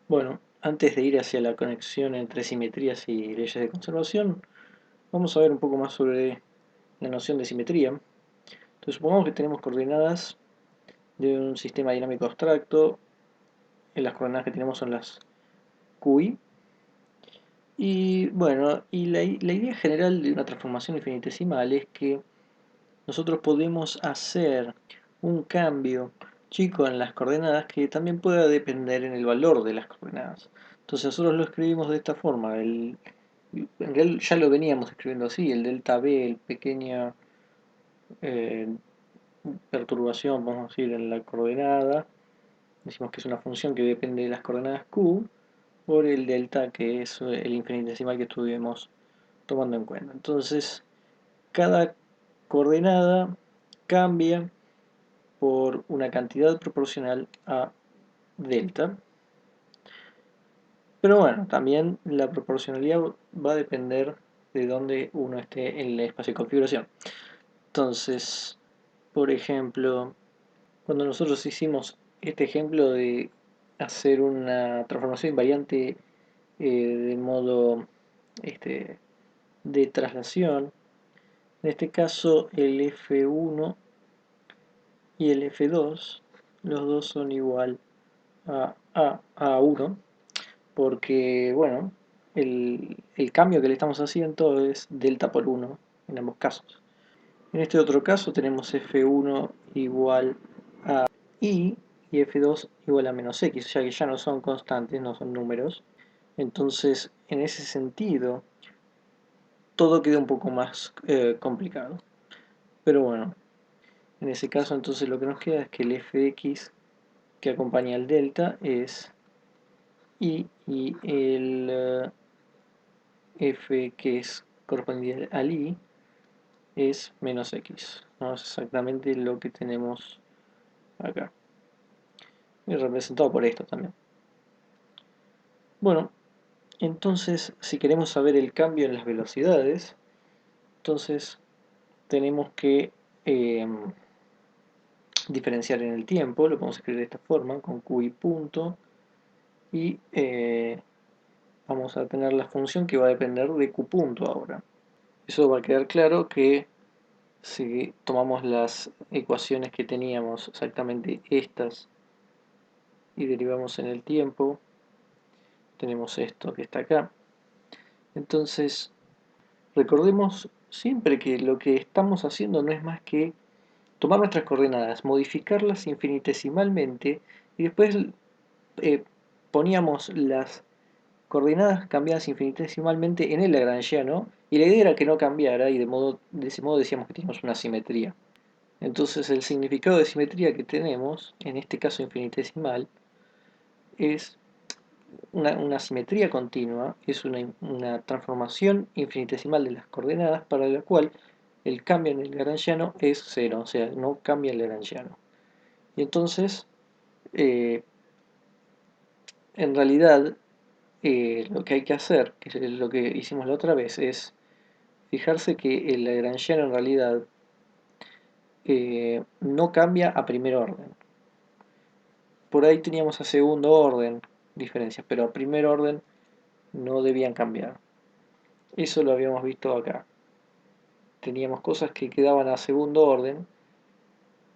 Bueno, antes de ir hacia la conexión entre simetrías y leyes de conservación, vamos a ver un poco más sobre la noción de simetría. Entonces, supongamos que tenemos coordenadas de un sistema dinámico abstracto. Las coordenadas que tenemos son las QI. Y bueno, la idea general de una transformación infinitesimal es que nosotros podemos hacer un cambio chico en las coordenadas que también pueda depender en el valor de las coordenadas. Entonces nosotros lo escribimos de esta forma. En realidad ya lo veníamos escribiendo así, el delta B, el pequeña eh, perturbación, vamos a decir, en la coordenada. Decimos que es una función que depende de las coordenadas Q por el delta, que es el infinitesimal que estuvimos tomando en cuenta. Entonces, cada coordenada cambia por una cantidad proporcional a delta. Pero bueno, también la proporcionalidad va a depender de dónde uno esté en el espacio de configuración. Entonces, por ejemplo, cuando nosotros hicimos este ejemplo de hacer una transformación invariante de modo de traslación, en este caso el F1 y el F2, los dos son igual a 1, porque bueno, el cambio que le estamos haciendo es delta por 1 en ambos casos. En este otro caso tenemos F1 igual a I y F2 igual a menos X, ya que ya no son constantes, no son números. Entonces, en ese sentido, todo queda un poco más complicado. Pero bueno, en ese caso entonces lo que nos queda es que el Fx que acompaña al delta es I y el F que es correspondiente al I es menos X. ¿No? Es exactamente lo que tenemos acá. Y representado por esto también. Bueno, entonces si queremos saber el cambio en las velocidades, entonces tenemos que eh, diferenciar en el tiempo, lo podemos escribir de esta forma, con Q y punto, y vamos a tener la función que va a depender de Q punto ahora. Eso va a quedar claro que si tomamos las ecuaciones que teníamos, exactamente estas, y derivamos en el tiempo, tenemos esto que está acá. Entonces, recordemos siempre que lo que estamos haciendo no es más que tomar nuestras coordenadas, modificarlas infinitesimalmente y después eh, poníamos las coordenadas cambiadas infinitesimalmente en el lagrangiano y la idea era que no cambiara y de ese modo decíamos que teníamos una simetría. Entonces el significado de simetría que tenemos, en este caso infinitesimal, es una simetría continua, es una transformación infinitesimal de las coordenadas para la cual el cambio en el lagrangiano es cero, o sea, no cambia el lagrangiano. Y entonces, eh, en realidad, lo que hay que hacer, que es lo que hicimos la otra vez, es fijarse que el lagrangiano en realidad no cambia a primer orden. Por ahí teníamos a segundo orden diferencias, pero a primer orden no debían cambiar. Eso lo habíamos visto acá. Teníamos cosas que quedaban a segundo orden,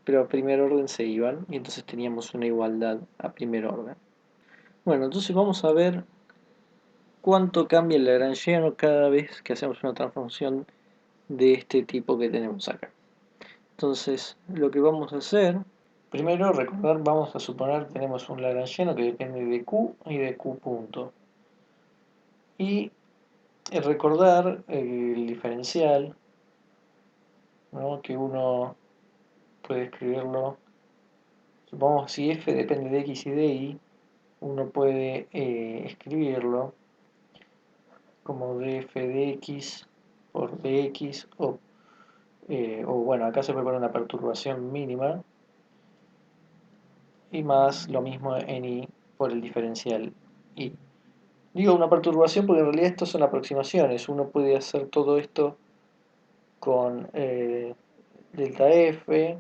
pero a primer orden se iban, y entonces teníamos una igualdad a primer orden. Bueno, entonces vamos a ver cuánto cambia el lagrangiano cada vez que hacemos una transformación de este tipo que tenemos acá. Entonces, lo que vamos a hacer, primero recordar, vamos a suponer que tenemos un lagrangiano que depende de Q y de Q punto. Y recordar el diferencial, ¿no? Que uno puede escribirlo, supongamos si f depende de x y de y, uno puede escribirlo como df de x por dx o bueno, acá se puede poner una perturbación mínima y más lo mismo en y por el diferencial y. Digo una perturbación porque en realidad esto son aproximaciones, uno puede hacer todo esto con delta f,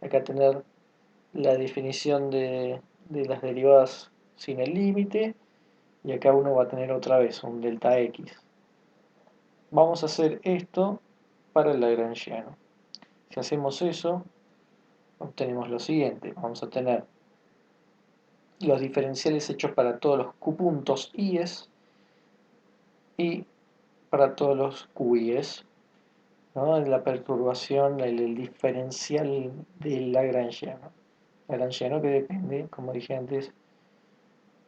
acá tener la definición de las derivadas sin el límite, y acá uno va a tener otra vez un delta x. Vamos a hacer esto para el lagrangiano. Si hacemos eso, obtenemos lo siguiente. Vamos a tener los diferenciales hechos para todos los q puntos i's y para todos los QI's, ¿no? La perturbación, el diferencial del lagrangiano. Lagrangiano que depende, como dije antes,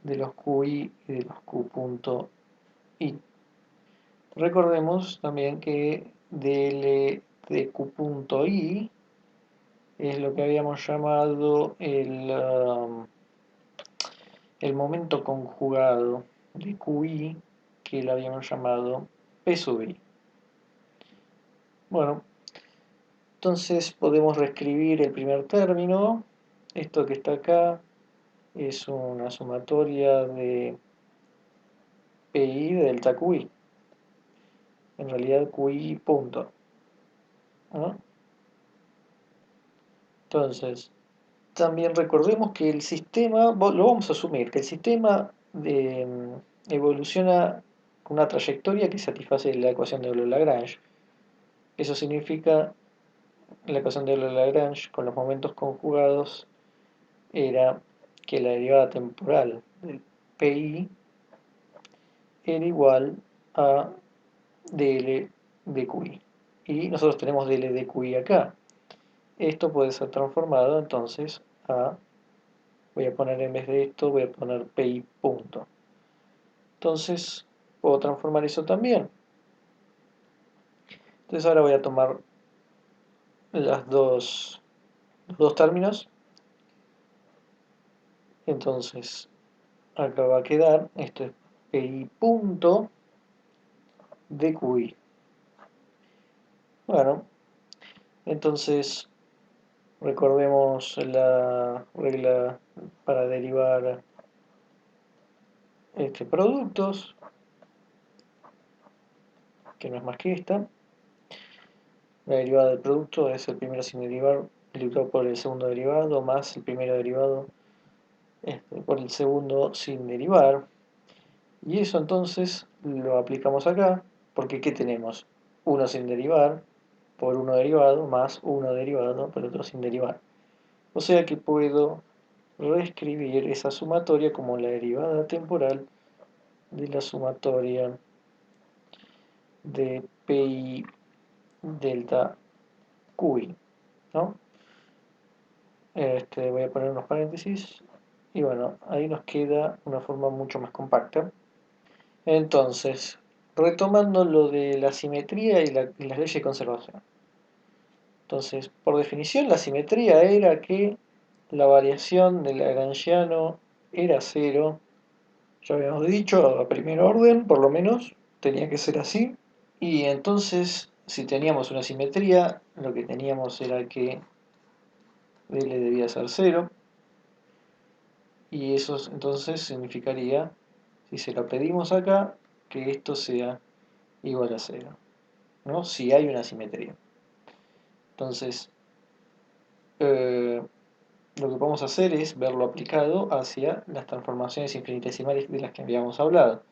de los QI y de los Q punto I. Recordemos también que dl de Q punto I es lo que habíamos llamado el momento conjugado de QI, que lo habíamos llamado P sub I. Bueno, entonces podemos reescribir el primer término. Esto que está acá es una sumatoria de PI de delta QI. En realidad QI punto, ¿no? Entonces, también recordemos que el sistema, lo vamos a asumir, que el sistema evoluciona con una trayectoria que satisface la ecuación de Euler-Lagrange. Eso significa la ecuación de Euler-Lagrange con los momentos conjugados era que la derivada temporal del PI era igual a dl de QI. Y nosotros tenemos dl de QI acá. Esto puede ser transformado entonces a, voy a poner en vez de esto, voy a poner PI punto. Entonces puedo transformar eso también. Entonces ahora voy a tomar los dos términos. Entonces acá va a quedar, esto es PI punto de QI. Bueno, entonces recordemos la regla para derivar productos, que no es más que esta. La derivada del producto es el primero sin derivar multiplicado por el segundo derivado más el primero derivado por el segundo sin derivar. Y eso entonces lo aplicamos acá, porque ¿qué tenemos? Uno sin derivar por uno derivado más uno derivado por otro sin derivar. O sea que puedo reescribir esa sumatoria como la derivada temporal de la sumatoria de PI delta QI, ¿no? Voy a poner unos paréntesis y bueno, ahí nos queda una forma mucho más compacta. Entonces, retomando lo de la simetría y las leyes de conservación. Entonces, por definición, la simetría era que la variación del lagrangiano era cero. Ya habíamos dicho, a primer orden, por lo menos, tenía que ser así. Y entonces, si teníamos una simetría, lo que teníamos era que dl debía ser cero. Y eso entonces significaría, si se lo pedimos acá, que esto sea igual a cero, ¿no? Si hay una simetría. Entonces, lo que podemos hacer es verlo aplicado hacia las transformaciones infinitesimales de las que habíamos hablado.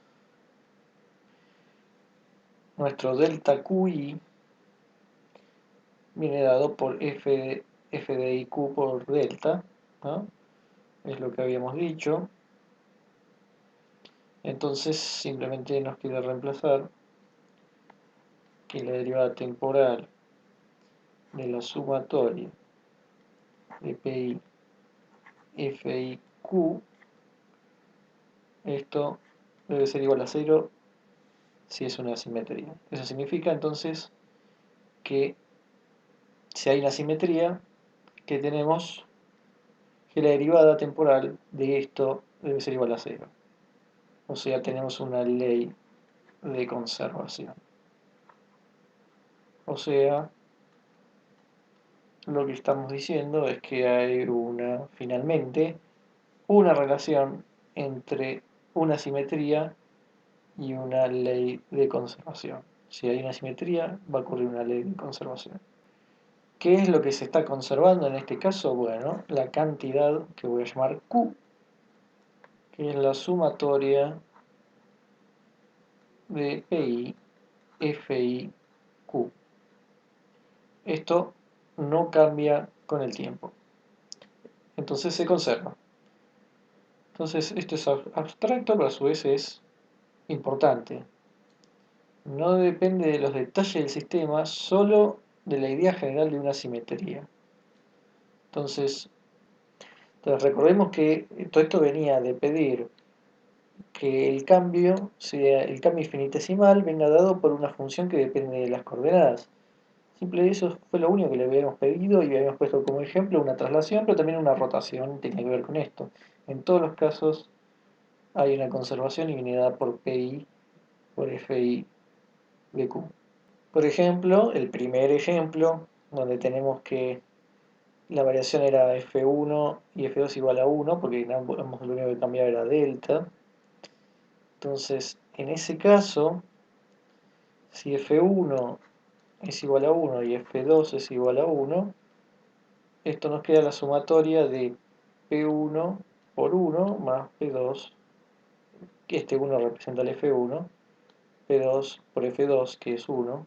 Nuestro delta QI viene dado por f de IQ por delta, ¿no? Es lo que habíamos dicho. Entonces simplemente nos queda reemplazar que la derivada temporal de la sumatoria de PI FIQ, esto debe ser igual a 0 si es una simetría. Eso significa entonces que si hay una simetría, que tenemos que la derivada temporal de esto debe ser igual a 0. O sea, tenemos una ley de conservación. O sea, lo que estamos diciendo es que hay finalmente, una relación entre una simetría y una ley de conservación. Si hay una simetría, va a ocurrir una ley de conservación. ¿Qué es lo que se está conservando en este caso? Bueno, la cantidad que voy a llamar Q, que es la sumatoria de PI, FI, Q. Esto no cambia con el tiempo, entonces se conserva. Entonces esto es abstracto, pero a su vez es importante. No depende de los detalles del sistema, solo de la idea general de una simetría. Entonces recordemos que todo esto venía de pedir que el cambio sea el cambio infinitesimal venga dado por una función que depende de las coordenadas. Simple eso fue lo único que le habíamos pedido y habíamos puesto como ejemplo una traslación, pero también una rotación tenía que ver con esto. En todos los casos hay una conservación y viene dada por PI por FI de Q. Por ejemplo, el primer ejemplo, donde tenemos que la variación era F1 y F2 igual a 1, porque ambos lo único que cambiaba era delta. Entonces, en ese caso, si F1 es igual a 1 y F2 es igual a 1, esto nos queda la sumatoria de P1 por 1 más P2, que este 1 representa el F1, P2 por F2, que es 1,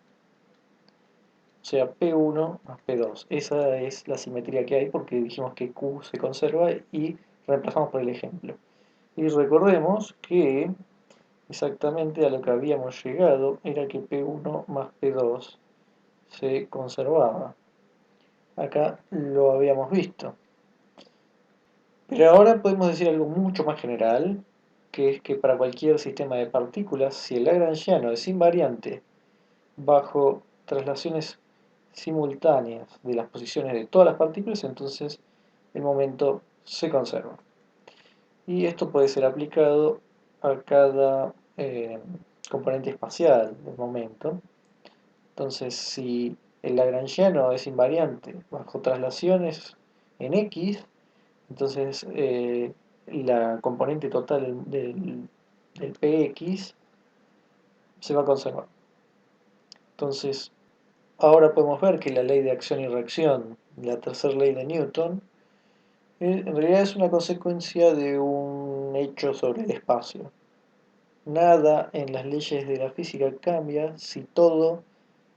o sea, P1 más P2. Esa es la simetría que hay porque dijimos que Q se conserva y reemplazamos por el ejemplo. Y recordemos que exactamente a lo que habíamos llegado era que P1 más P2 se conservaba. Acá lo habíamos visto. Pero ahora podemos decir algo mucho más general, que es que para cualquier sistema de partículas, si el lagrangiano es invariante bajo traslaciones simultáneas de las posiciones de todas las partículas, entonces el momento se conserva. Y esto puede ser aplicado a cada componente espacial del momento. Entonces, si el lagrangiano es invariante bajo traslaciones en X, entonces la componente total del Px se va a conservar. Entonces, ahora podemos ver que la ley de acción y reacción, la tercera ley de Newton, en realidad es una consecuencia de un hecho sobre el espacio. Nada en las leyes de la física cambia si todo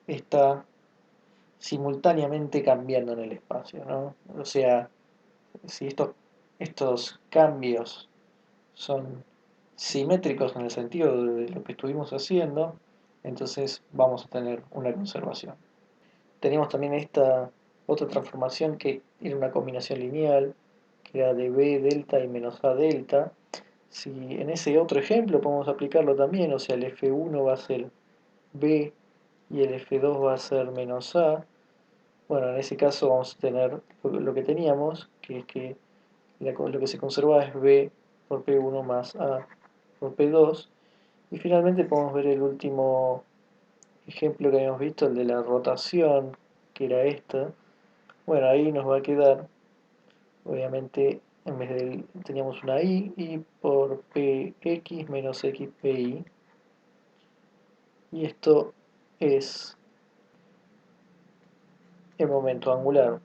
está simultáneamente cambiando en el espacio, ¿no? O sea, si estos cambios son simétricos en el sentido de lo que estuvimos haciendo, entonces vamos a tener una conservación. Teníamos también esta otra transformación que era una combinación lineal, que era de B delta y menos A delta. Si en ese otro ejemplo podemos aplicarlo también, o sea, el F1 va a ser B y el F2 va a ser menos A. Bueno, en ese caso vamos a tener lo que teníamos, que es que lo que se conserva es B por P1 más A por P2. Y finalmente podemos ver el último ejemplo que habíamos visto, el de la rotación, que era esta. Bueno, ahí nos va a quedar, obviamente, en vez de teníamos una y por px menos xpi. Y esto es el momento angular.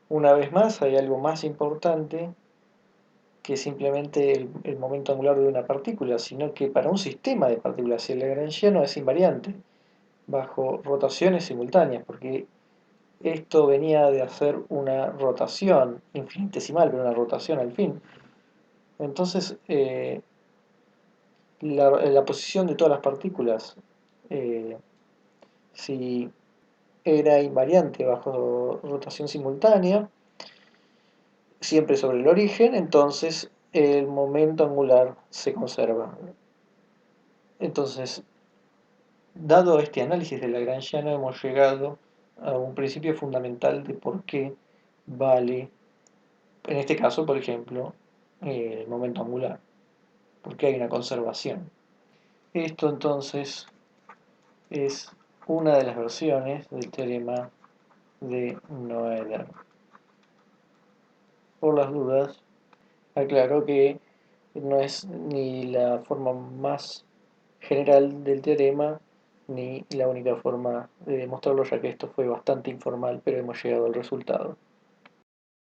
Una vez más, hay algo más importante que simplemente el momento angular de una partícula, sino que para un sistema de partículas el lagrangiano es invariante bajo rotaciones simultáneas, porque esto venía de hacer una rotación infinitesimal, pero una rotación al fin. Entonces, la posición de todas las partículas, eh, si era invariante bajo rotación simultánea, siempre sobre el origen, entonces el momento angular se conserva. Entonces, dado este análisis de lagrangiano, hemos llegado a un principio fundamental de por qué vale, en este caso, por ejemplo, el momento angular, porque hay una conservación. Esto entonces es una de las versiones del teorema de Noether. Por las dudas, aclaro que no es ni la forma más general del teorema ni la única forma de demostrarlo, ya que esto fue bastante informal, pero hemos llegado al resultado.